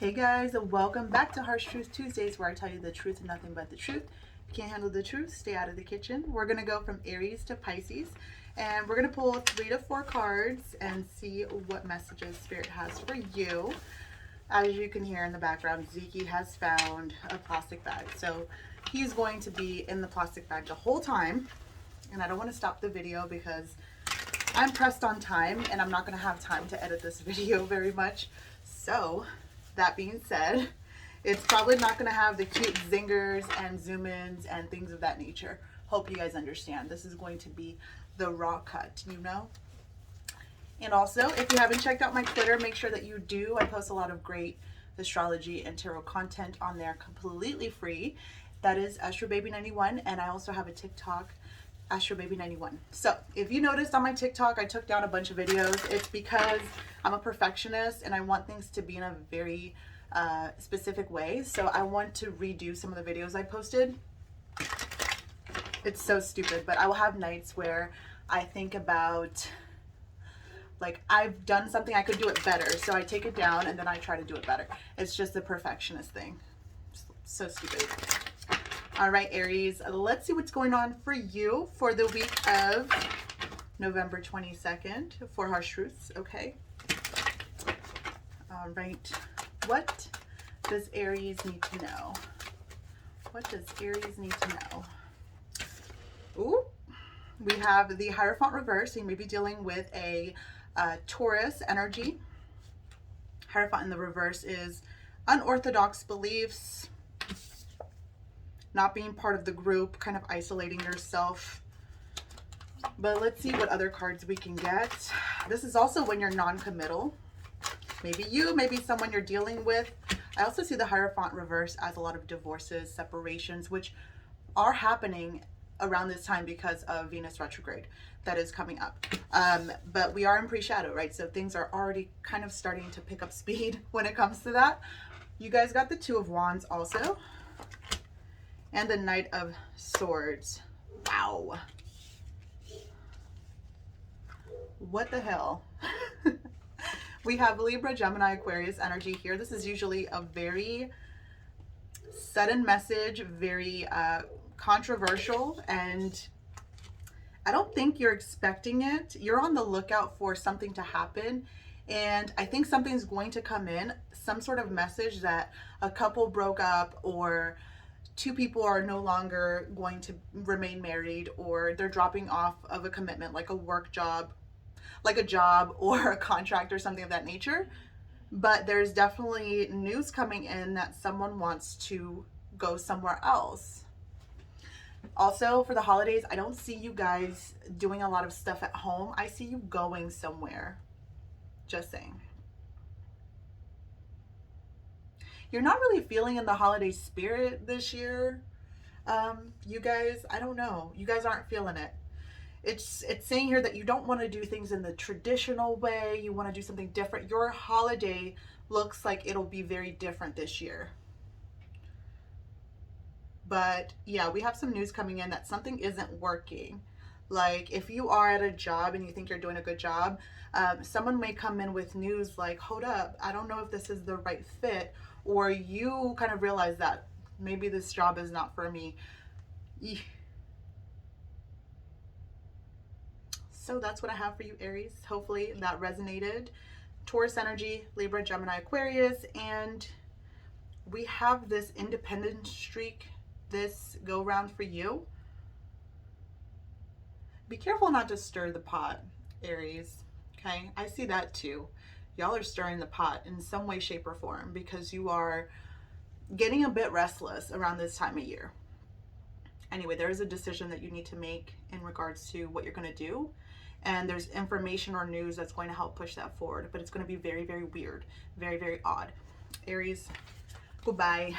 Hey guys, welcome back to Harsh Truth Tuesdays, where I tell you the truth and nothing but the truth. If you can't handle the truth, stay out of the kitchen. We're going to go from Aries to Pisces, and we're going to pull 3 to 4 cards and see what messages Spirit has for you. As you can hear in the background, Zekey has found a plastic bag. So he's going to be in the plastic bag the whole time, and I don't want to stop the video because I'm pressed on time and I'm not going to have time to edit this video very much. So that being said, it's probably not going to have the cute zingers and zoom ins and things of that nature. Hope you guys understand. This is going to be the raw cut, you know? And also, if you haven't checked out my Twitter, make sure that you do. I post a lot of great astrology and tarot content on there completely free. That is AstroBaby91, and I also have a TikTok, AstroBaby91. So if you noticed on my TikTok, I took down a bunch of videos. It's because I'm a perfectionist and I want things to be in a very specific way. So I want to redo some of the videos I posted. It's so stupid, but I will have nights where I think about, like, I've done something, I could do it better. So I take it down and then I try to do it better. It's just the perfectionist thing. So stupid. All right, Aries, let's see what's going on for you for the week of November 22nd for Harsh Truths, okay? All right, what does Aries need to know? What does Aries need to know? Ooh, we have the Hierophant reverse, so you may be dealing with a Taurus energy. Hierophant in the reverse is unorthodox beliefs, not being part of the group, kind of isolating yourself. But let's see what other cards we can get. This is also when you're non-committal. Maybe you, maybe someone you're dealing with. I also see the Hierophant reverse as a lot of divorces, separations, which are happening around this time because of Venus retrograde that is coming up. But we are in pre-shadow, right? So things are already kind of starting to pick up speed when it comes to that. You guys got the Two of Wands also. And the Knight of Swords. Wow. What the hell? We have Libra, Gemini, Aquarius energy here. This is usually a very sudden message, very controversial, and I don't think you're expecting it. You're on the lookout for something to happen, and I think something's going to come in, some sort of message that a couple broke up, or two people are no longer going to remain married, or they're dropping off of a commitment, like a work job, like a job or a contract or something of that nature. But there's definitely news coming in that someone wants to go somewhere else. Also, for the holidays, I don't see you guys doing a lot of stuff at home. I see you going somewhere. Just saying. You're not really feeling in the holiday spirit this year. You guys, I don't know. You guys aren't feeling it. It's saying here that you don't want to do things in the traditional way. You want to do something different. Your holiday looks like it'll be very different this year. But yeah, we have some news coming in that something isn't working. Like if you are at a job and you think you're doing a good job, someone may come in with news like, hold up, I don't know if this is the right fit. Or you kind of realize that maybe this job is not for me. So that's what I have for you, Aries. Hopefully that resonated. Taurus energy, Libra, Gemini, Aquarius, and we have this independent streak this go round for you. Be careful not to stir the pot, Aries. Okay, I see that too. Y'all are stirring the pot in some way, shape, or form because you are getting a bit restless around this time of year. Anyway, there is a decision that you need to make in regards to what you're going to do. And there's information or news that's going to help push that forward. But it's going to be very, very weird. Very, very odd. Aries, goodbye.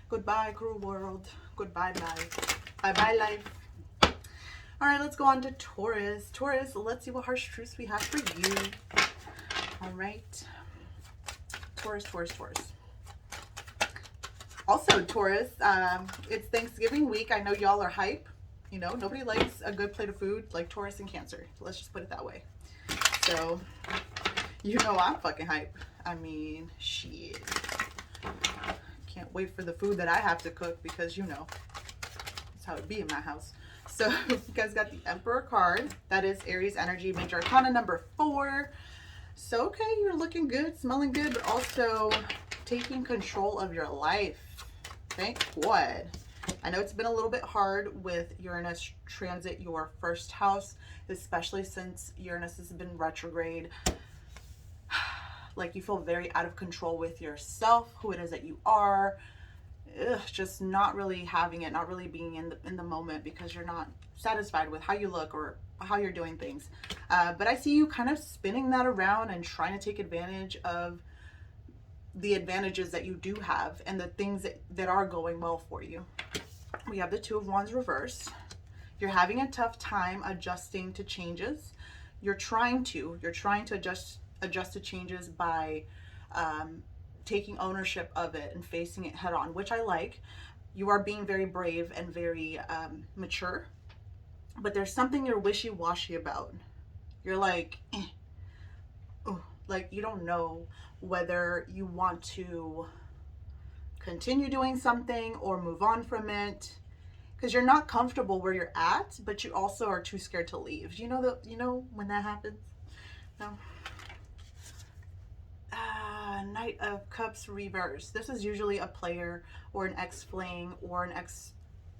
Goodbye, cruel world. Goodbye, life. Bye-bye, life. All right, let's go on to Taurus. Taurus, let's see what harsh truths we have for you. All right. Taurus, Taurus, Taurus. Also, Taurus, it's Thanksgiving week. I know y'all are hype. You know, nobody likes a good plate of food like Taurus and Cancer. Let's just put it that way. So, you know I'm fucking hype. I mean, shit. wait for the food that I have to cook because, you know, that's how it be in my house. So you guys got the Emperor card. That is Aries energy, major arcana number 4. So, okay, you're looking good, smelling good, but also taking control of your life. Thank God. I know it's been a little bit hard with Uranus transit your first house, especially since Uranus has been retrograde. Like, you feel very out of control with yourself, who it is that you are. Just not really having it, not really being in the moment because you're not satisfied with how you look or how you're doing things. But I see you kind of spinning that around and trying to take advantage of the advantages that you do have and the things that are going well for you. We have the Two of Wands reverse. You're having a tough time adjusting to changes. You're trying to adjust to changes by taking ownership of it and facing it head on, which I like. You are being very brave and very mature, but there's something you're wishy-washy about. You're like, like you don't know whether you want to continue doing something or move on from it because you're not comfortable where you're at, but you also are too scared to leave. You know when that happens? No. Knight of Cups reverse. This is usually a player or an ex-fling or an ex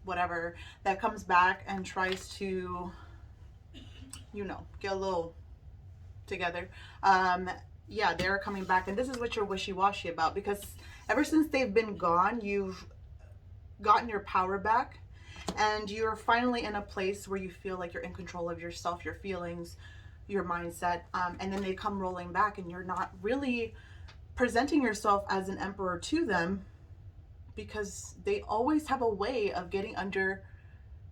whatever that comes back and tries to, you know, get a little together. Yeah, they're coming back, and this is what you're wishy-washy about because ever since they've been gone, you've gotten your power back and you're finally in a place where you feel like you're in control of yourself, your feelings, your mindset, and then they come rolling back and you're not really presenting yourself as an emperor to them because they always have a way of getting under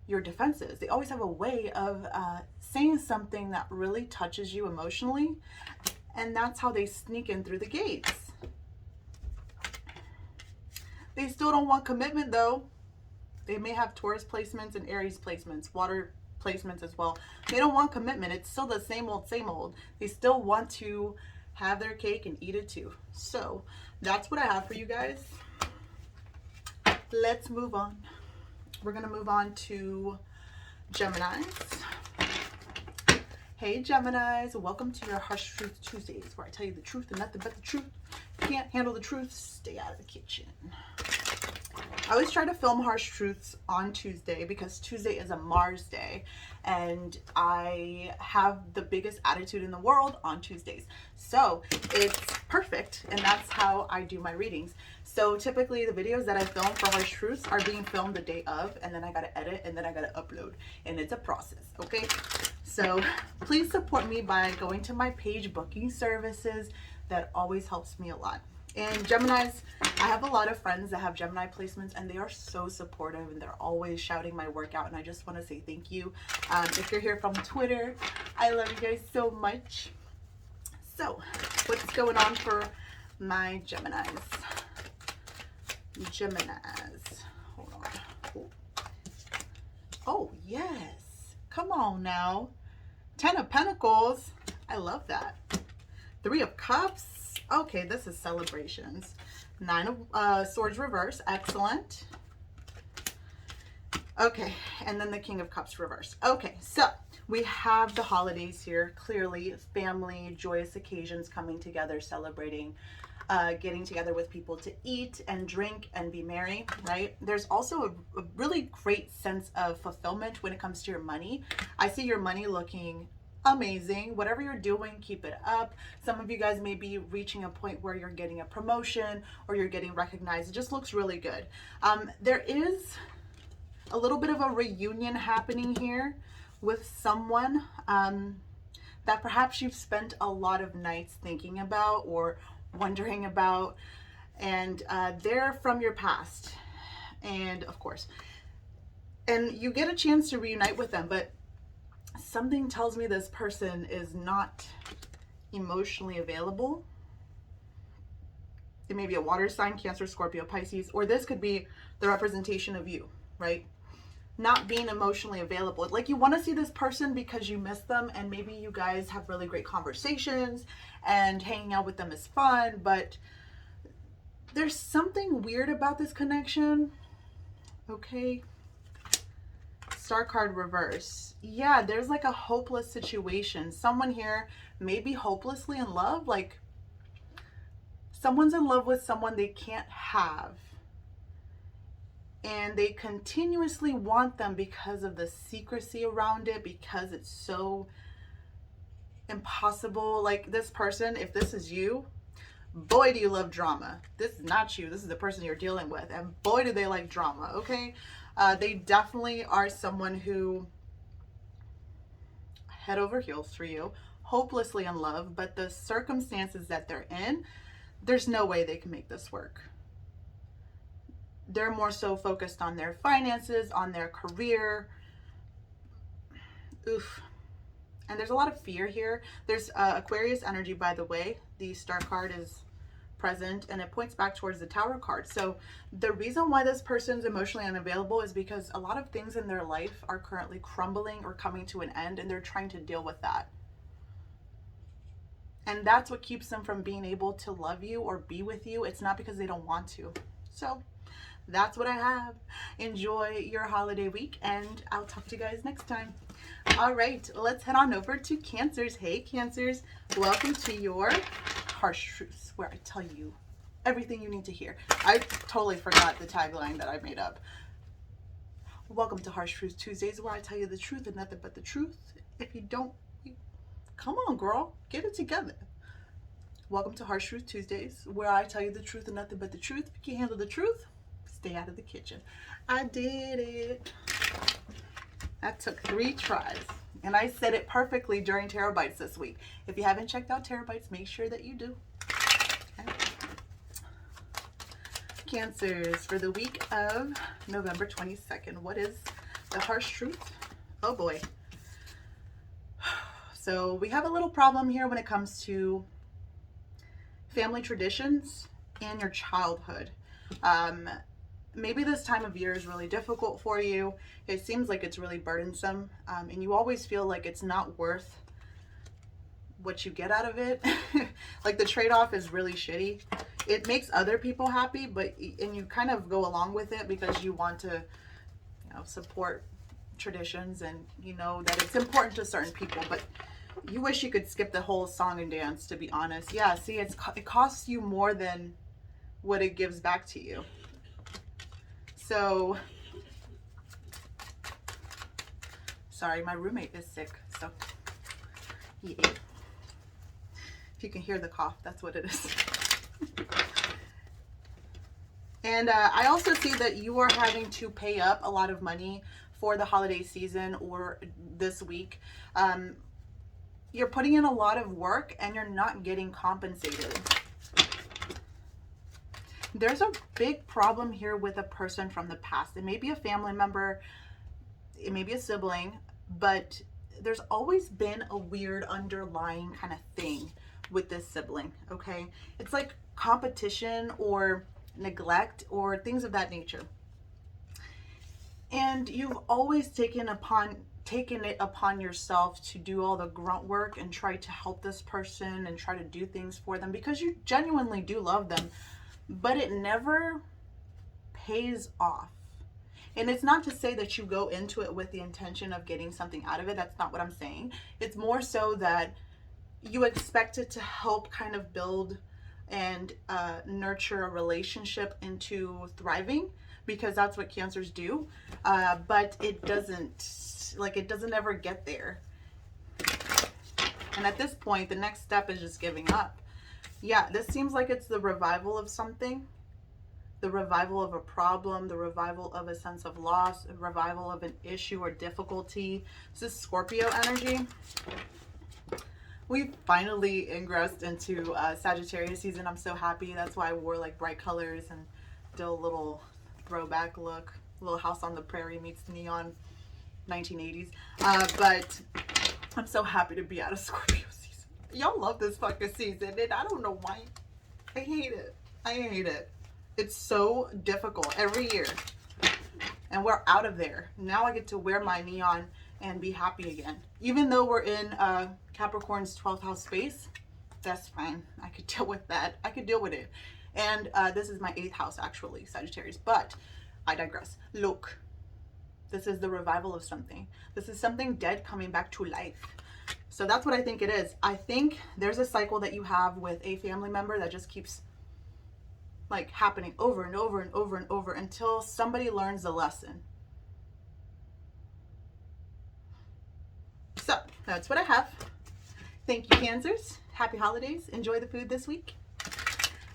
your defenses. They always have a way of saying something that really touches you emotionally, and that's how they sneak in through the gates. They still don't want commitment though. They may have Taurus placements and Aries placements, water placements as well. They don't want commitment. It's still the same old, same old. They still want to have their cake and eat it too. So that's what I have for you guys. Let's move on. We're going to move on to Geminis. Hey Geminis, welcome to your Harsh Truth Tuesdays, where I tell you the truth and nothing but the truth. If you can't handle the truth, stay out of the kitchen. I always try to film Harsh Truths on Tuesday because Tuesday is a Mars day and I have the biggest attitude in the world on Tuesdays. So it's perfect, and that's how I do my readings. So typically the videos that I film for Harsh Truths are being filmed the day of, and then I gotta edit, and then I gotta upload, and it's a process, okay? So please support me by going to my page, booking services. That always helps me a lot. And Geminis, I have a lot of friends that have Gemini placements, and they are so supportive, and they're always shouting my work out, and I just want to say thank you. If you're here from Twitter, I love you guys so much. So what's going on for my Geminis? Hold on. Oh yes, come on now. 10 of Pentacles. I love that. 3 of Cups. Okay, this is celebrations. 9 of Swords reverse. Excellent. Okay, and then the King of Cups reverse. Okay, so we have the holidays here. Clearly, family, joyous occasions coming together, celebrating, getting together with people to eat and drink and be merry, right? There's also a really great sense of fulfillment when it comes to your money. I see your money looking amazing. Whatever you're doing, keep it up. Some of you guys may be reaching a point where you're getting a promotion or you're getting recognized. It just looks really good. There is a little bit of a reunion happening here with someone that perhaps you've spent a lot of nights thinking about or wondering about, and they're from your past, and of course, and you get a chance to reunite with them, but something tells me this person is not emotionally available. It may be a water sign, Cancer, Scorpio, Pisces, or this could be the representation of you, right? Not being emotionally available. Like, you want to see this person because you miss them, and maybe you guys have really great conversations and hanging out with them is fun, but There's something weird about this connection. Okay. Star card reverse. Yeah, there's like a hopeless situation. Someone here may be hopelessly in love. Like someone's in love with someone they can't have. And they continuously want them because of the secrecy around it, because it's so impossible. Like this person, if this is you, boy, do you love drama. This is not you. This is the person you're dealing with. And boy, do they like drama, okay? They definitely are someone who head over heels for you, hopelessly in love, but the circumstances that they're in, there's no way they can make this work. They're more so focused on their finances, on their career. Oof. And there's a lot of fear here. There's Aquarius energy, by the way. The star card is present and it points back towards the Tower card. So the reason why this person's emotionally unavailable is because a lot of things in their life are currently crumbling or coming to an end, and they're trying to deal with that. And that's what keeps them from being able to love you or be with you. It's not because they don't want to. So that's what I have. Enjoy your holiday week, and I'll talk to you guys next time. All right, let's head on over to Cancers. Hey, Cancers. Welcome to your Harsh Truths, where I tell you everything you need to hear. I totally forgot the tagline that I made up. Welcome to Harsh Truths Tuesdays, where I tell you the truth and nothing but the truth. If you don't, come on, girl, get it together. Welcome to Harsh Truth Tuesdays, where I tell you the truth and nothing but the truth. If you can't handle the truth, stay out of the kitchen. I did it. That took 3 tries. And I said it perfectly during Tarot Bites this week. If you haven't checked out Tarot Bites, make sure that you do. Okay. Cancers, for the week of November 22nd. What is the harsh truth? Oh boy. So we have a little problem here when it comes to family traditions and your childhood. Maybe this time of year is really difficult for you. It seems like it's really burdensome, and you always feel like it's not worth what you get out of it. Like the trade-off is really shitty. It makes other people happy, and you kind of go along with it because you want to, support traditions, and you know that it's important to certain people, but you wish you could skip the whole song and dance, to be honest. Yeah, see, it costs you more than what it gives back to you. So, sorry, my roommate is sick, so yeah. If you can hear the cough, that's what it is. And I also see that you are having to pay up a lot of money for the holiday season or this week. You're putting in a lot of work and you're not getting compensated. There's a big problem here with a person from the past. It may be a family member, it may be a sibling, but there's always been a weird underlying kind of thing with this sibling, okay? It's like competition or neglect or things of that nature. And you've always taken it upon yourself to do all the grunt work and try to help this person and try to do things for them because you genuinely do love them. But it never pays off. And it's not to say that you go into it with the intention of getting something out of it. That's not what I'm saying. It's more so that you expect it to help kind of build and nurture a relationship into thriving, because that's what Cancers do. But it doesn't ever get there. And at this point, the next step is just giving up. Yeah, this seems like it's the revival of something, the revival of a problem, the revival of a sense of loss, a revival of an issue or difficulty. This is Scorpio energy. We finally ingressed into Sagittarius season. I'm so happy. That's why I wore like bright colors and did a little throwback look, little House on the Prairie meets neon 1980s. But I'm so happy to be out of Scorpio. Y'all love this fucking season, and I don't know why. I hate it. I hate it. It's so difficult every year. And we're out of there. Now I get to wear my neon and be happy again. Even though we're in Capricorn's 12th house space, that's fine. I could deal with that. I could deal with it. And this is my 8th house, actually, Sagittarius. But I digress. Look, this is the revival of something. This is something dead coming back to life. So that's what I think it is. I think there's a cycle that you have with a family member that just keeps like happening over and over and over and over until somebody learns the lesson. So that's what I have. Thank you, Cancers. Happy holidays. Enjoy the food this week.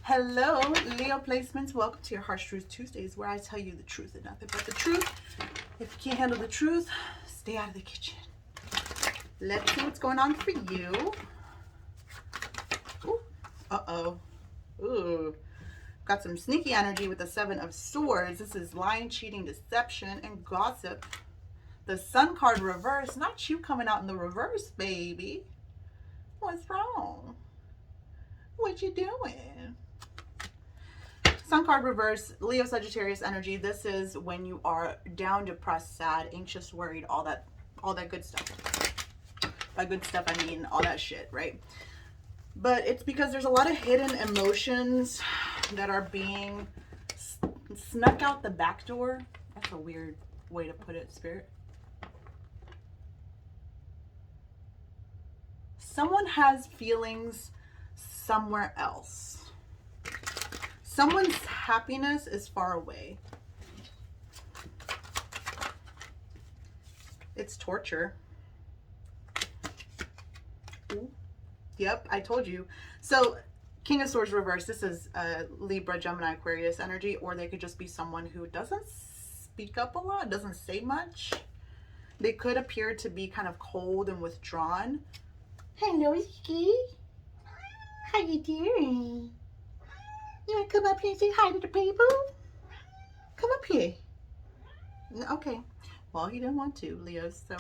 Hello, Leo placements. Welcome to your Harsh Truth Tuesdays, where I tell you the truth and nothing but the truth. If you can't handle the truth, stay out of the kitchen. Let's see what's going on for you. Ooh, uh-oh. Ooh. Got some sneaky energy with the 7 of Swords. This is lying, cheating, deception, and gossip. The Sun card reverse. Not you coming out in the reverse, baby. What's wrong? What you doing? Sun card reverse, Leo Sagittarius energy. This is when you are down, depressed, sad, anxious, worried, all that good stuff. By good stuff, I mean all that shit, right? But it's because there's a lot of hidden emotions that are being snuck out the back door. That's a weird way to put it, Spirit. Someone has feelings somewhere else. Someone's happiness is far away. It's torture. Ooh. Yep, I told you. So, King of Swords reverse, this is Libra, Gemini, Aquarius energy, or they could just be someone who doesn't speak up a lot, doesn't say much. They could appear to be kind of cold and withdrawn. Hello, Zekey. How you doing? You want to come up here and say hi to the people? Come up here. Okay. Well, he didn't want to, Leo, so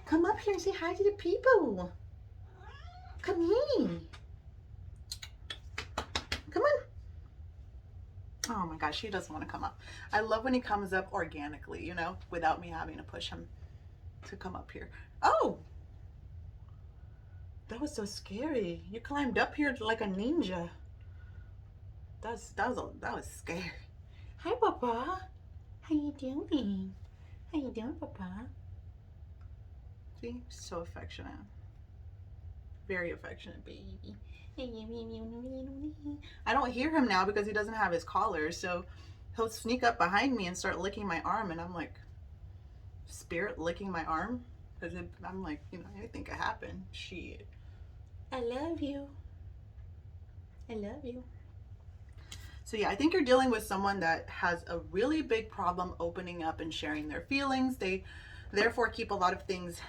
come up here and say hi to the people. Come here. Come on. Oh my gosh, he doesn't want to come up. I love when he comes up organically, you know, without me having to push him to come up here. Oh! That was so scary. You climbed up here like a ninja. That was scary. Hi, Papa. How you doing? How you doing, Papa? See, so affectionate. Very affectionate baby. I don't hear him now because he doesn't have his collar, so he'll sneak up behind me and start licking my arm, and I'm like, Spirit licking my arm? Because I'm like, you know, anything could happen. Shit. I love you. I love you. So yeah, I think you're dealing with someone that has a really big problem opening up and sharing their feelings. They therefore keep a lot of things.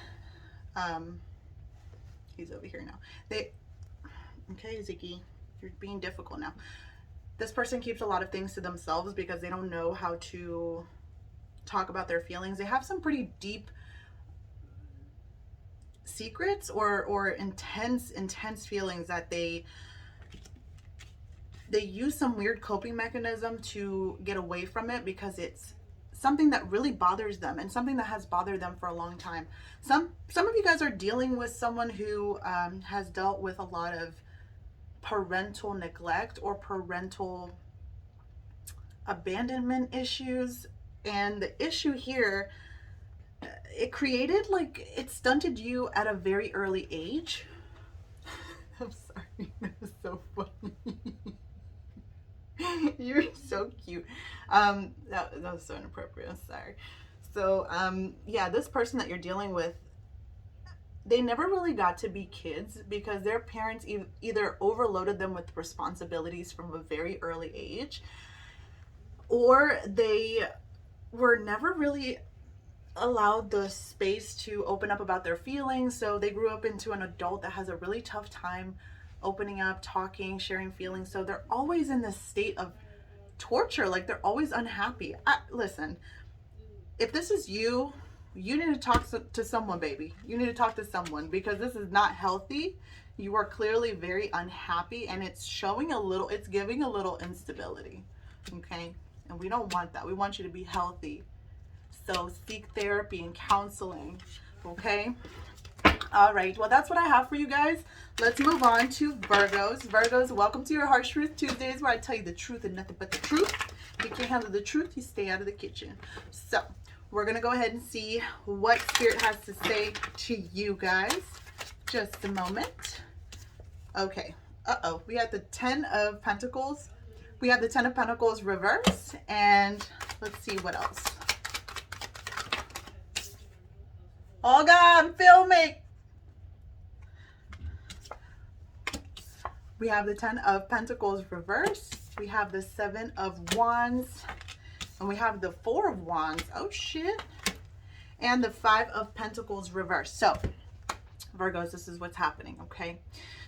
He's over here now. Okay, Zekey, you're being difficult now. This person keeps a lot of things to themselves because they don't know how to talk about their feelings. They have some pretty deep secrets or intense feelings that they use some weird coping mechanism to get away from it because it's something that really bothers them and something that has bothered them for a long time. Some of you guys are dealing with someone who has dealt with a lot of parental neglect or parental abandonment issues, and the issue here, it created, like, it stunted you at a very early age. I'm sorry, that was so funny. You're so cute. That was so inappropriate. I'm sorry. So yeah, this person that you're dealing with, they never really got to be kids because their parents either overloaded them with responsibilities from a very early age, or they were never really allowed the space to open up about their feelings. So they grew up into an adult that has a really tough time opening up, talking, sharing feelings. So they're always in this state of torture, like they're always unhappy. Listen, if this is you, you need to talk to someone, baby. You need to talk to someone because this is not healthy. You are clearly very unhappy, and it's showing it's giving a little instability, okay? And we don't want that. We want you to be healthy. So seek therapy and counseling, okay? All right, well, that's what I have for you guys. Let's move on to Virgos. Virgos, welcome to your Harsh Truth Tuesdays, where I tell you the truth and nothing but the truth. If you can't handle the truth, you stay out of the kitchen. So we're going to go ahead and see what Spirit has to say to you guys. Just a moment. Okay. Uh-oh. We have the 10 of Pentacles. We have the 10 of Pentacles reverse. And let's see what else. Oh, God, I'm filming. We have the 10 of Pentacles reverse. We have the 7 of Wands. And we have the 4 of Wands. Oh, shit. And the 5 of Pentacles reverse. So, Virgos, this is what's happening, okay?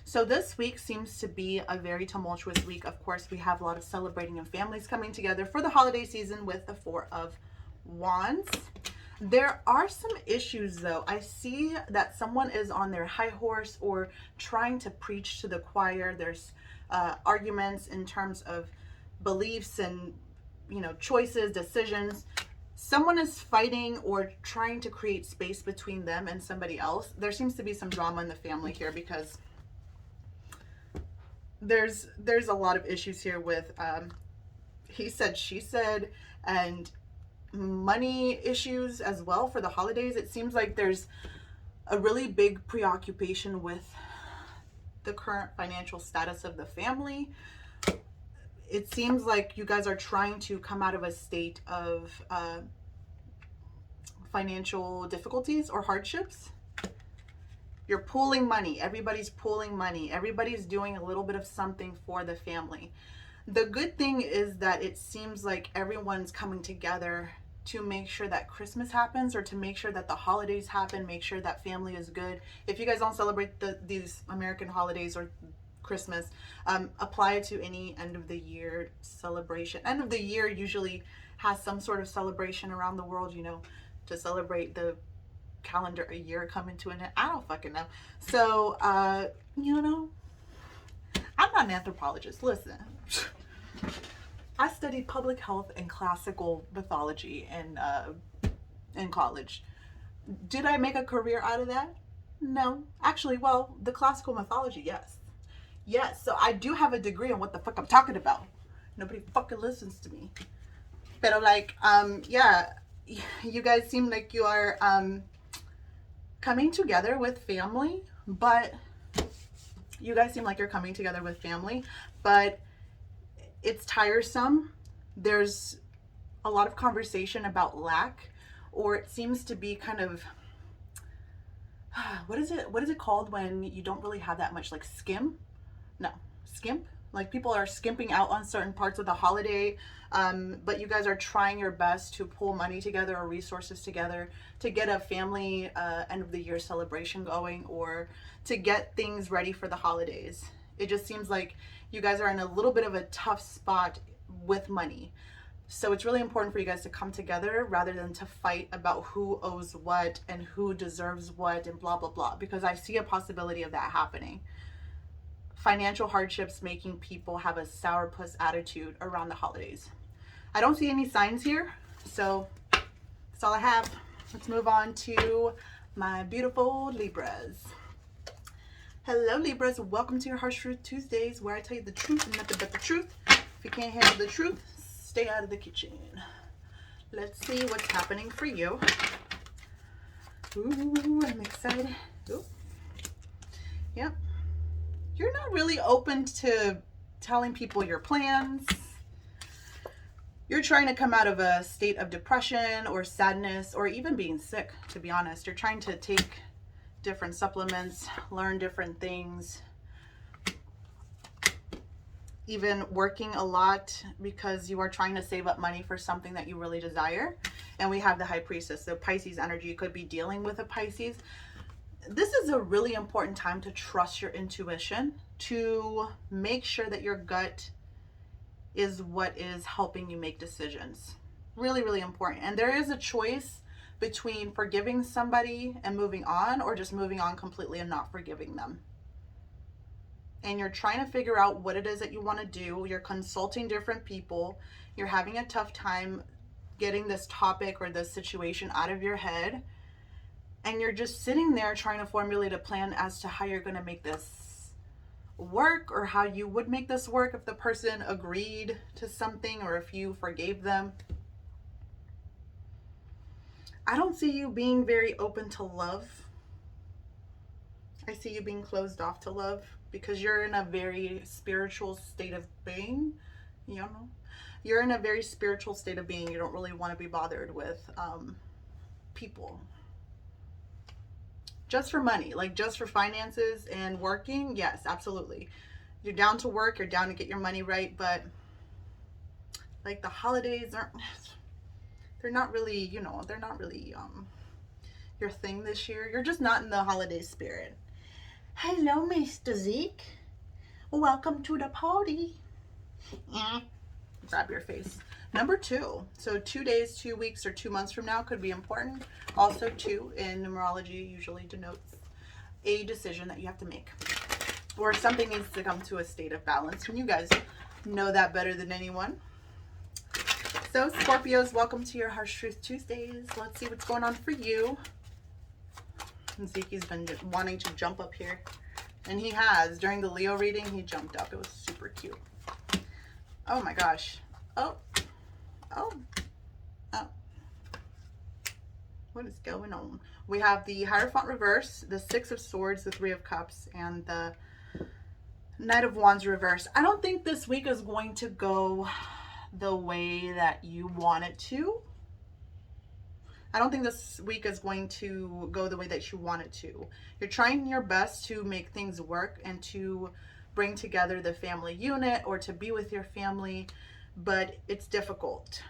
So this week seems to be a very tumultuous week. Of course, we have a lot of celebrating and families coming together for the holiday season with the 4 of Wands. There are some issues, though. I see that someone is on their high horse or trying to preach to the choir. There's arguments in terms of beliefs and, you know, choices, decisions. Someone is fighting or trying to create space between them and somebody else. There seems to be some drama in the family here because there's a lot of issues here with he said, she said, and money issues as well for the holidays. It seems like there's a really big preoccupation with the current financial status of the family. It seems like you guys are trying to come out of a state of financial difficulties or hardships. You're pooling money. Everybody's pooling money. Everybody's doing a little bit of something for the family. The good thing is that it seems like everyone's coming together to make sure that Christmas happens or to make sure that the holidays happen, make sure that family is good. If you guys don't celebrate these American holidays or Christmas, apply it to any end of the year celebration. End of the year usually has some sort of celebration around the world, you know, to celebrate the calendar a year coming to an end. I don't fucking know. So, you know, I'm not an anthropologist. Listen, I studied public health and classical mythology in college. Did I make a career out of that? No. Actually, well, the classical mythology, yes. Yes, so I do have a degree on what the fuck I'm talking about. Nobody fucking listens to me. But like, yeah, you guys seem like you are coming together with family, but you guys seem like you're coming together with family, but it's tiresome. There's a lot of conversation about lack, or it seems to be kind of, what is it called when you don't really have that much, like skimp? Like people are skimping out on certain parts of the holiday, but you guys are trying your best to pull money together or resources together to get a family end of the year celebration going or to get things ready for the holidays. It just seems like you guys are in a little bit of a tough spot with money. So it's really important for you guys to come together rather than to fight about who owes what and who deserves what and blah, blah, blah, because I see a possibility of that happening. Financial hardships making people have a sourpuss attitude around the holidays. I don't see any signs here, so that's all I have. Let's move on to my beautiful Libras. Hello, Libras. Welcome to your Harsh Truth Tuesdays, where I tell you the truth and nothing but the truth. If you can't handle the truth, stay out of the kitchen. Let's see what's happening for you. Ooh, I'm excited. Ooh. Yep. You're not really open to telling people your plans. You're trying to come out of a state of depression or sadness or even being sick, to be honest. You're trying to take different supplements, learn different things, even working a lot because you are trying to save up money for something that you really desire. And we have the High Priestess, so Pisces energy. You could be dealing with a Pisces. This is a really important time to trust your intuition, to make sure that your gut is what is helping you make decisions. Really, really important. And there is a choice between forgiving somebody and moving on, or just moving on completely and not forgiving them. And you're trying to figure out what it is that you want to do. You're consulting different people. You're having a tough time getting this topic or this situation out of your head. And you're just sitting there trying to formulate a plan as to how you're going to make this work, or how you would make this work if the person agreed to something or if you forgave them. I don't see you being very open to love. I see you being closed off to love because you're in a very spiritual state of being. You know, you're in a very spiritual state of being. You don't really want to be bothered with people. Just for money, like just for finances and working, yes, absolutely. You're down to work, you're down to get your money right, but like the holidays aren't, they're not really, you know, they're not really your thing this year. You're just not in the holiday spirit. Hello, Mr. Zeke. Welcome to the party. Grab your face. Number 2. So 2 days, 2 weeks, or 2 months from now could be important. Also 2 in numerology usually denotes a decision that you have to make. Or something needs to come to a state of balance. And you guys know that better than anyone. So Scorpios, welcome to your Harsh Truth Tuesdays. Let's see what's going on for you. And Zekey's been wanting to jump up here. And he has. During the Leo reading, he jumped up. It was super cute. Oh my gosh. Oh. What is going on? We have the Hierophant reverse, the 6 of Swords, the 3 of Cups, and the Knight of Wands reverse. I don't think this week is going to go the way that you want it to. I don't think this week is going to go the way that you want it to. You're trying your best to make things work and to bring together the family unit or to be with your family, but it's difficult.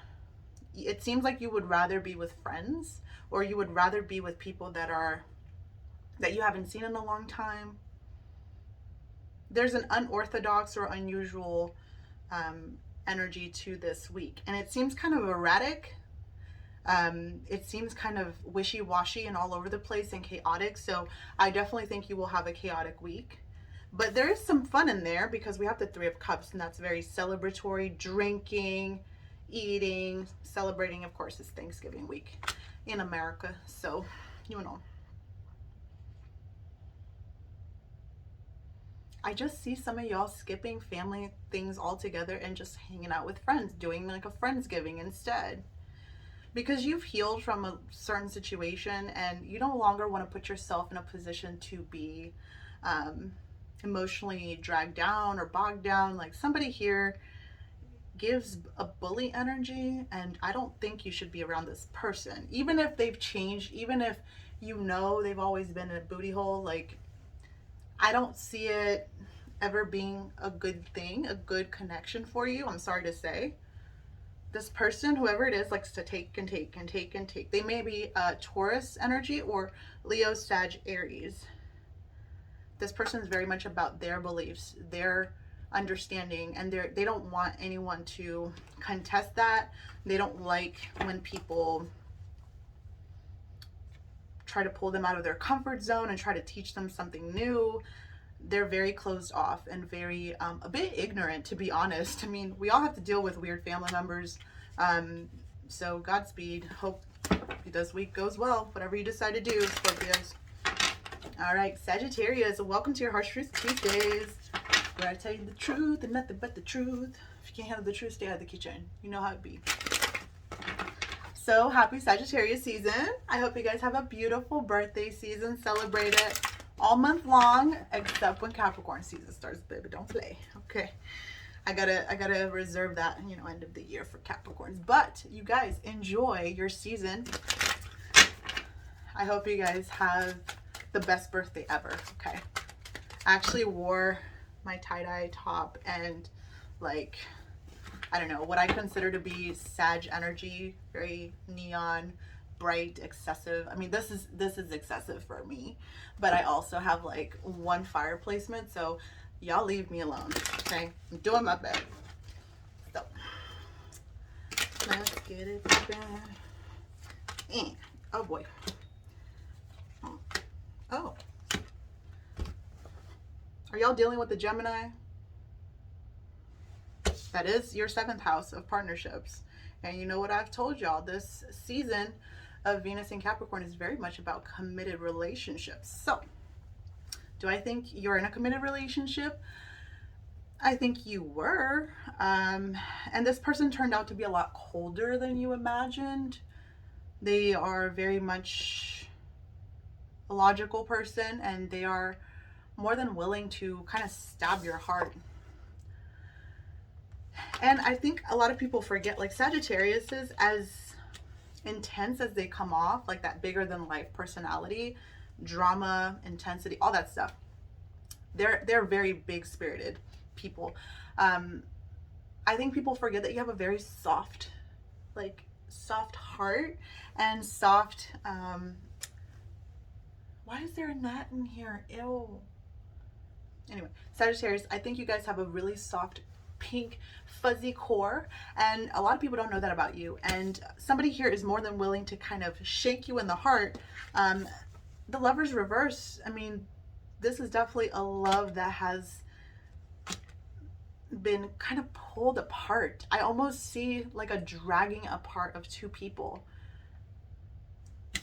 It seems like you would rather be with friends, or you would rather be with people that you haven't seen in a long time. There's an unorthodox or unusual energy to this week, and it seems kind of erratic. It seems kind of wishy-washy and all over the place and chaotic. So I definitely think you will have a chaotic week. But there is some fun in there because we have the 3 of Cups, and that's very celebratory, drinking, eating, celebrating. Of course, it's Thanksgiving week in America. So, you know. I just see some of y'all skipping family things altogether and just hanging out with friends, doing like a Friendsgiving instead. Because you've healed from a certain situation and you no longer want to put yourself in a position to be emotionally dragged down or bogged down. Like somebody here gives a bully energy, and I don't think you should be around this person. Even if they've changed, even if you know they've always been in a booty hole, like I don't see it ever being a good thing, a good connection for you. I'm sorry to say. This person, whoever it is, likes to take and take and take and take. They may be Taurus energy or Leo, Sag, Aries. This person is very much about their beliefs, their understanding, and they don't want anyone to contest that. They don't like when people try to pull them out of their comfort zone and try to teach them something new. They're very closed off and very a bit ignorant, to be honest. I mean, we all have to deal with weird family members. So Godspeed. Hope this week goes well, whatever you decide to do, Scorpios. All right, Sagittarius, welcome to your Harsh Truth Tuesdays, where I tell you the truth and nothing but the truth. If you can't handle the truth, stay out of the kitchen. You know how it be. So happy Sagittarius season. I hope you guys have a beautiful birthday season. Celebrate it all month long, except when Capricorn season starts, baby. Don't play. Okay. I gotta reserve that, you know, end of the year for Capricorns. But you guys enjoy your season. I hope you guys have the best birthday ever. Okay. I actually wore my tie-dye top and like, I don't know, what I consider to be Sag energy, very neon, bright, excessive. I mean, this is excessive for me, but I also have like one fire placement, so y'all leave me alone, okay? I'm doing my best. So let's get it together. Oh boy. Oh, are y'all dealing with the Gemini? That is your 7th house of partnerships. And you know what I've told y'all, this season of Venus and Capricorn is very much about committed relationships. So, do I think you're in a committed relationship? I think you were. And this person turned out to be a lot colder than you imagined. They are very much a logical person, and they are more than willing to kind of stab your heart. And I think a lot of people forget, like, Sagittarius is as intense as they come off, like that bigger than life personality, drama, intensity, all that stuff. They're very big spirited people. I think people forget that you have a very soft heart and soft, why is there a gnat in here? Ew. Anyway, Sagittarius, I think you guys have a really soft, pink, fuzzy core, and a lot of people don't know that about you. And somebody here is more than willing to kind of shake you in the heart. The Lover's reverse, I mean, this is definitely a love that has been kind of pulled apart. I almost see like a dragging apart of two people.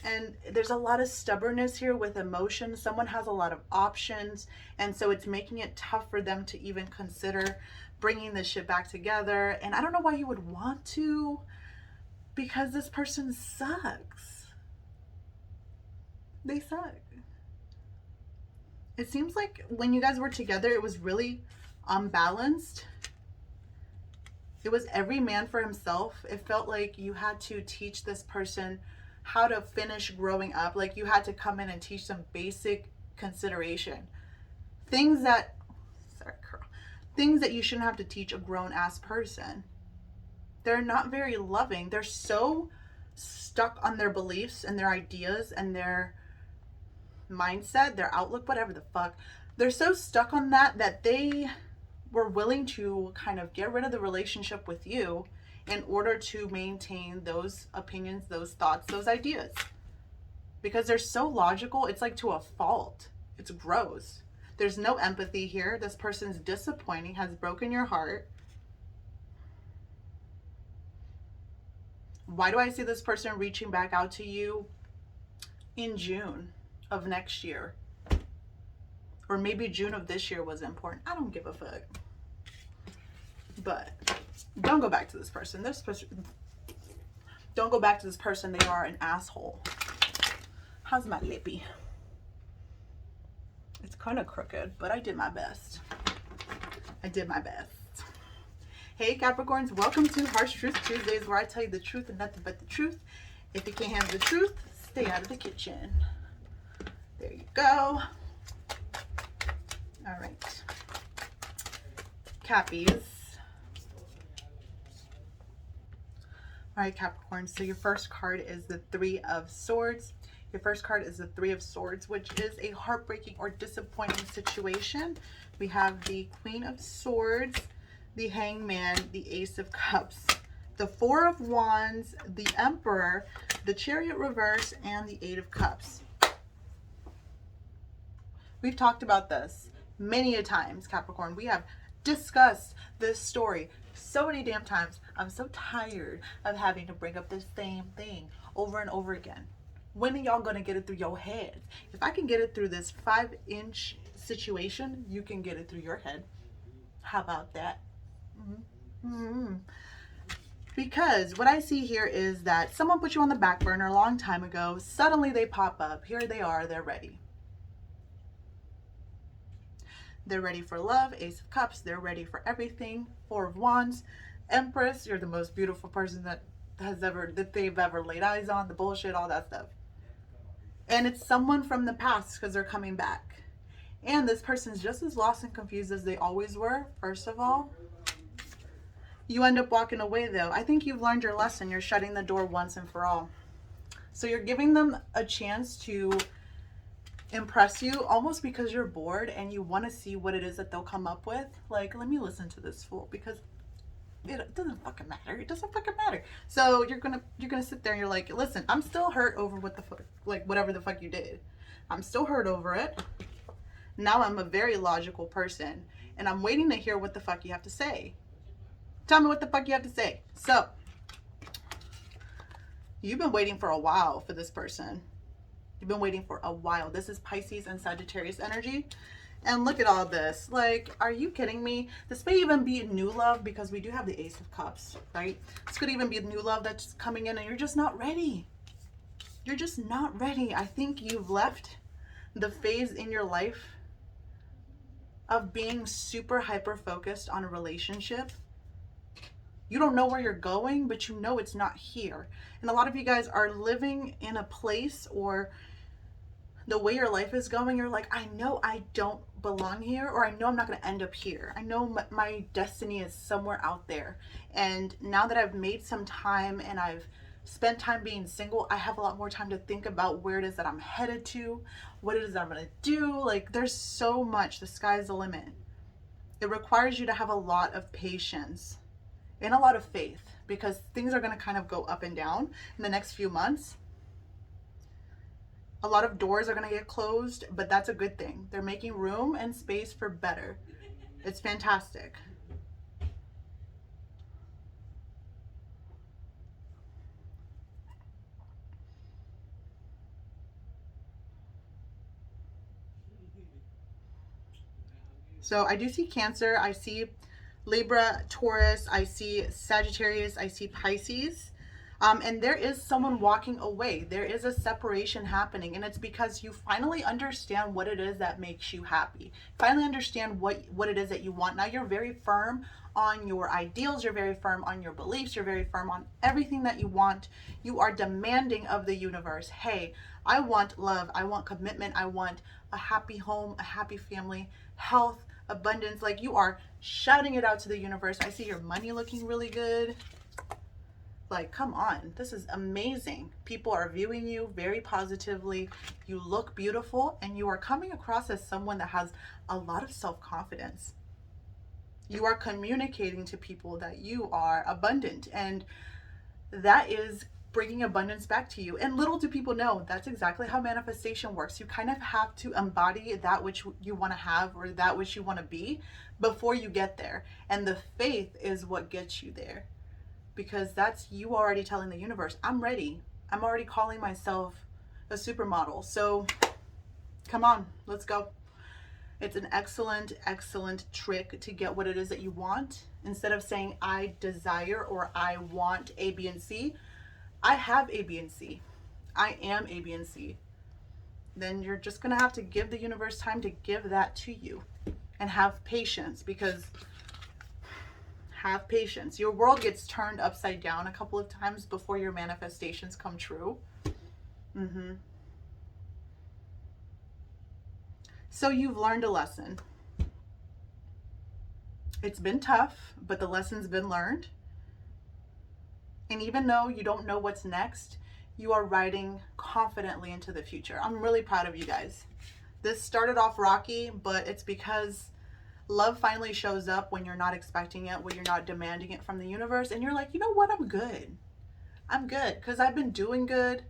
And there's a lot of stubbornness here with emotion. Someone has a lot of options, and so it's making it tough for them to even consider bringing this shit back together. And I don't know why you would want to, because this person sucks. They suck. It seems like when you guys were together, it was really unbalanced. It was every man for himself. It felt like you had to teach this person how to finish growing up. Like, you had to come in and teach them basic consideration. Things that you shouldn't have to teach a grown-ass person. They're not very loving. They're so stuck on their beliefs and their ideas and their mindset, their outlook, whatever the fuck. They're so stuck on that they were willing to kind of get rid of the relationship with you in order to maintain those opinions, those thoughts, those ideas. Because they're so logical, it's like to a fault. It's gross. There's no empathy here. This person's disappointing, has broken your heart. Why do I see this person reaching back out to you in June of next year? Or maybe June of this year was important. I don't give a fuck. But don't go back to this person. Don't go back to this person. They are an asshole. How's my lippy? It's kind of crooked, but I did my best. I did my best. Hey Capricorns, welcome to Harsh Truth Tuesdays, where I tell you the truth and nothing but the truth. If you can't handle the truth, stay out of the kitchen. There you go. All right. Cappies. All right, Capricorn, so your first card is the Three of Swords. Your first card is the Three of Swords, which is a heartbreaking or disappointing situation. We have the Queen of Swords, the Hangman, the Ace of Cups, the Four of Wands, the Emperor, the Chariot reverse, and the Eight of Cups. We've talked about this many a times, Capricorn. We have discussed this story so many damn times. I'm so tired of having to bring up this same thing over and over again. When are y'all gonna get it through your heads? If I can get it through this 5-inch situation, you can get it through your head. How about that? Because what I see here is that someone put you on the back burner a long time ago. Suddenly they pop up. Here they are. They're ready. They're ready for love. Ace of Cups. They're ready for everything. Four of Wands. Empress. You're the most beautiful person that they've ever laid eyes on. The bullshit, all that stuff. And it's someone from the past, because they're coming back. And this person's just as lost and confused as they always were. First of all, you end up walking away though. I think you've learned your lesson. You're shutting the door once and for all. So you're giving them a chance to impress you, almost because you're bored and you want to see what it is that they'll come up with. Like, let me listen to this fool, because it doesn't fucking matter. It doesn't fucking matter. So you're gonna sit there and you're like, listen, I'm still hurt over what the fuck, like whatever the fuck you did. I'm still hurt over it. Now I'm a very logical person, and I'm waiting to hear what the fuck you have to say. Tell me what the fuck you have to say. So You've been waiting for a while for this person. You've been waiting for a while. This is Pisces and Sagittarius energy. And look at all this. Like, are you kidding me? This may even be new love because we do have the Ace of Cups, right? This could even be new love that's coming in and you're just not ready. You're just not ready. I think you've left the phase in your life of being super hyper focused on a relationship. You don't know where you're going, but you know it's not here. And a lot of you guys are living in a place, or the way your life is going, you're like, I know I don't belong here, or I know I'm not going to end up here. I know my destiny is somewhere out there. And now that I've made some time and I've spent time being single, I have a lot more time to think about where it is that I'm headed to, what it is that I'm going to do. Like, there's so much. The sky's the limit. It requires you to have a lot of patience and a lot of faith, because things are going to kind of go up and down in the next few months. A lot of doors are going to get closed, but that's a good thing. They're making room and space for better. It's fantastic. So I do see Cancer, I see Libra, Taurus, I see Sagittarius, I see Pisces. And there is someone walking away. There is a separation happening, and it's because you finally understand what it is that makes you happy. Finally understand what it is that you want. Now you're very firm on your ideals. You're very firm on your beliefs. You're very firm on everything that you want. You are demanding of the universe, hey, I want love. I want commitment. I want a happy home, a happy family, health, abundance. Like, you are shouting it out to the universe. I see your money looking really good. Like, come on, this is amazing. People are viewing you very positively. You look beautiful, and you are coming across as someone that has a lot of self-confidence. You are communicating to people that you are abundant, and that is bringing abundance back to you. And little do people know, that's exactly how manifestation works. You kind of have to embody that which you want to have, or that which you want to be, before you get there. And the faith is what gets you there, because that's you already telling the universe, I'm ready. I'm already calling myself a supermodel. So come on, let's go. It's an excellent, excellent trick to get what it is that you want. Instead of saying I desire or I want A, B, and C, I have A, B, and C. I am A, B, and C. Then you're just gonna have to give the universe time to give that to you, and have patience, because have patience. Your world gets turned upside down a couple of times before your manifestations come true. So you've learned a lesson. It's been tough, but the lesson's been learned. And even though you don't know what's next, you are riding confidently into the future. I'm really proud of you guys. This started off rocky, but it's because love finally shows up when you're not expecting it, when you're not demanding it from the universe, and you're like, you know what, I'm good. I'm good, because I've been doing good,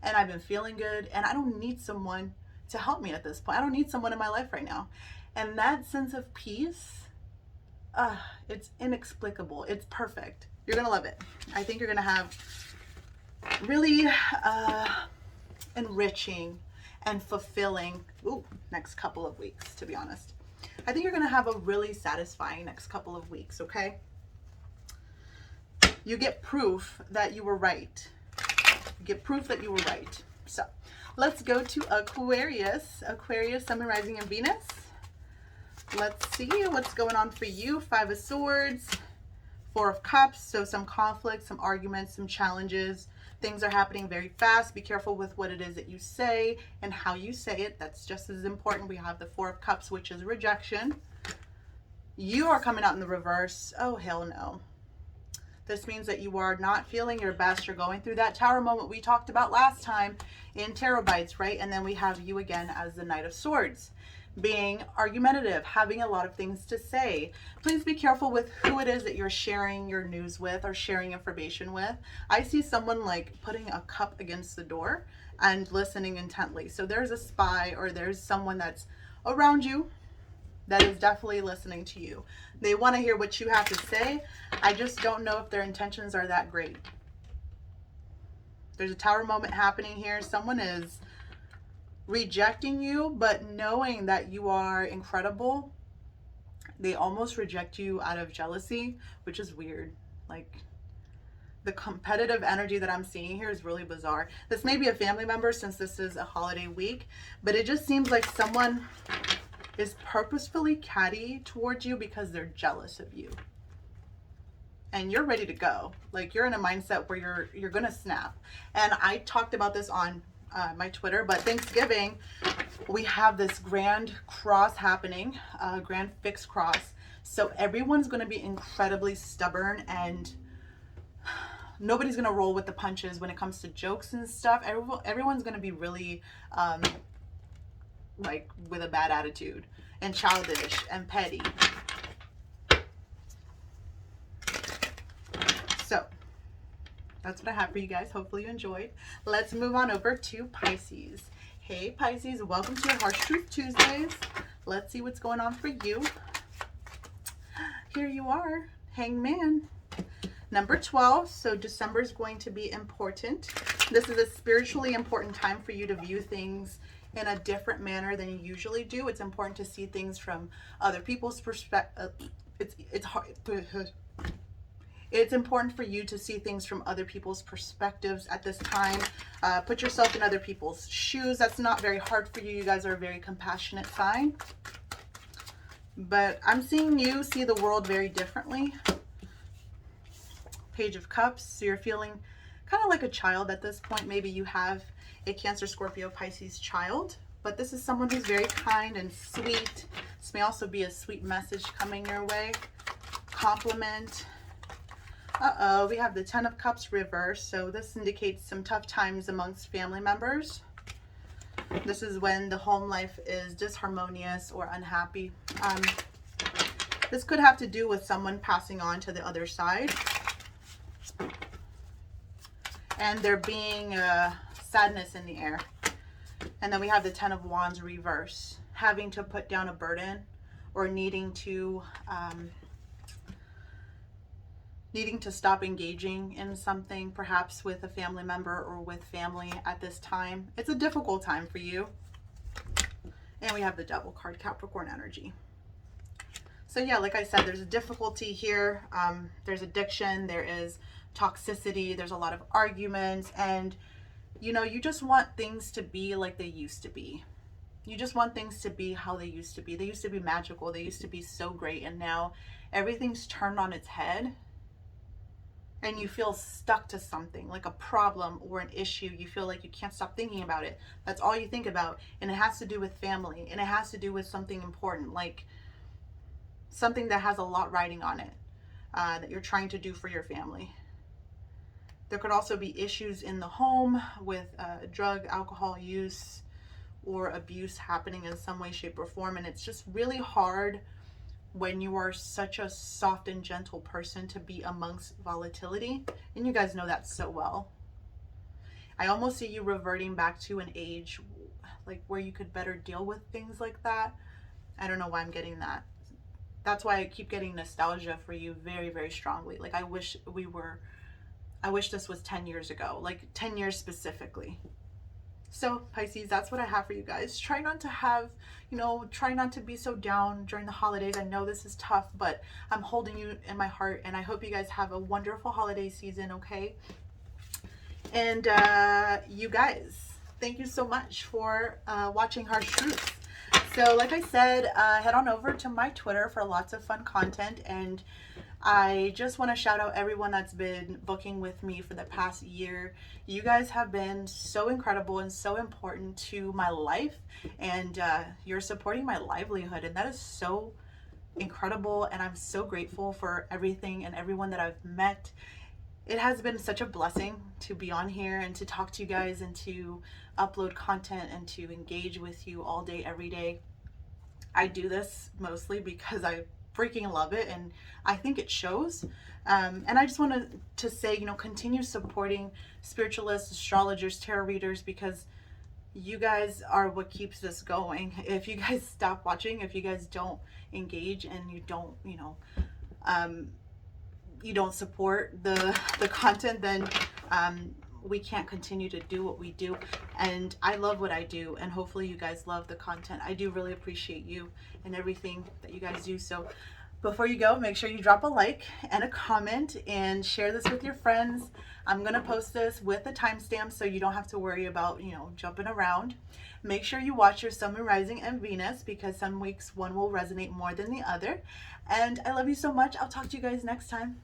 and I've been feeling good, and I don't need someone to help me at this point. I don't need someone in my life right now. And that sense of peace, it's inexplicable. It's perfect. You're gonna love it. I think you're gonna have really enriching and fulfilling next couple of weeks, to be honest. I think you're going to have a really satisfying next couple of weeks, okay? You get proof that you were right. You get proof that you were right. So let's go to Aquarius. Aquarius, Sun, Rising, and Venus. Let's see what's going on for you. 5 of Swords, 4 of Cups. So some conflict, some arguments, some challenges. Things are happening very fast. Be careful with what it is that you say and how you say it. That's just as important. We have the 4 of Cups, which is rejection. You are coming out in the reverse. Oh, hell no. This means that you are not feeling your best. You're going through that Tower moment we talked about last time in Tarot Bites, right? And then we have you again as the Knight of Swords, being argumentative, having a lot of things to say. Please be careful with who it is that you're sharing your news with or sharing information with. I see someone like putting a cup against the door and listening intently. So there's a spy, or there's someone that's around you that is definitely listening to you. They want to hear what you have to say. I just don't know if their intentions are that great. There's a tower moment happening here. Someone is rejecting you, but knowing that you are incredible, they almost reject you out of jealousy, which is weird. Like, the competitive energy that I'm seeing here is really bizarre. This may be a family member since this is a holiday week, but it just seems like someone is purposefully catty towards you because they're jealous of you. And you're ready to go. Like, you're in a mindset where you're gonna snap. And I talked about this on my Twitter, but Thanksgiving, we have this grand cross happening, grand fixed cross. So everyone's gonna be incredibly stubborn, and nobody's gonna roll with the punches when it comes to jokes and stuff. Everyone's gonna be really like with a bad attitude and childish and petty. So that's what I have for you guys. Hopefully you enjoyed. Let's move on over to Pisces. Hey Pisces, welcome to your Harsh Truth Tuesdays. Let's see what's going on for you. Here you are, Hangman. Number 12, so December is going to be important. This is a spiritually important time for you to view things in a different manner than you usually do. It's important to see things from other people's perspective. It's important for you to see things from other people's perspectives at this time. Put yourself in other people's shoes. That's not very hard for you. You guys are a very compassionate sign. But I'm seeing you see the world very differently. Page of Cups. So you're feeling kind of like a child at this point. Maybe you have a Cancer, Scorpio, Pisces child. But this is someone who's very kind and sweet. This may also be a sweet message coming your way. Compliment. Uh-oh, we have the Ten of Cups reversed. So this indicates some tough times amongst family members. This is when the home life is disharmonious or unhappy. This could have to do with someone passing on to the other side. And there being sadness in the air. And then we have the Ten of Wands reverse. Having to put down a burden or needing to stop engaging in something, perhaps with a family member or with family at this time. It's a difficult time for you. And we have the Devil card, Capricorn energy. So yeah, like I said, there's a difficulty here. There's addiction, there is toxicity, there's a lot of arguments, and you know, you just want things to be like they used to be. You just want things to be how they used to be. They used to be magical, they used to be so great, and now everything's turned on its head. And you feel stuck to something, like a problem or an issue. You feel like you can't stop thinking about it. That's all you think about. And it has to do with family. And it has to do with something important, like something that has a lot riding on it, that you're trying to do for your family. There could also be issues in the home with drug, alcohol use, or abuse happening in some way, shape, or form. And it's just really hard when you are such a soft and gentle person to be amongst volatility. And you guys know that so well. I almost see you reverting back to an age like where you could better deal with things like that. I don't know why I'm getting that. That's why I keep getting nostalgia for you very, very strongly. Like I wish this was 10 years ago, like 10 years specifically. So Pisces, that's what I have for you guys. Try not to have, try not to be so down during the holidays. I know this is tough, but I'm holding you in my heart, and I hope you guys have a wonderful holiday season, okay? And you guys, thank you so much for watching Harsh Truths. So like I said, head on over to my Twitter for lots of fun content, and I just want to shout out everyone that's been booking with me for the past year. You guys have been so incredible and so important to my life, and you're supporting my livelihood, and that is so incredible, and I'm so grateful for everything and everyone that I've met. It has been such a blessing to be on here and to talk to you guys and to upload content and to engage with you all day, every day. I do this mostly because I freaking love it, and I think it shows. And I just wanted to say, continue supporting spiritualists, astrologers, tarot readers, because you guys are what keeps this going. If you guys stop watching, if you guys don't engage, and you don't, you don't support the content, then we can't continue to do what we do. And I love what I do, and hopefully you guys love the content. I do really appreciate you and everything that you guys do. So before you go, make sure you drop a like and a comment and share this with your friends. I'm going to post this with a timestamp so you don't have to worry about, you know, jumping around. Make sure you watch your Sun, Moon, Rising, and Venus, because some weeks one will resonate more than the other. And I love you so much. I'll talk to you guys next time.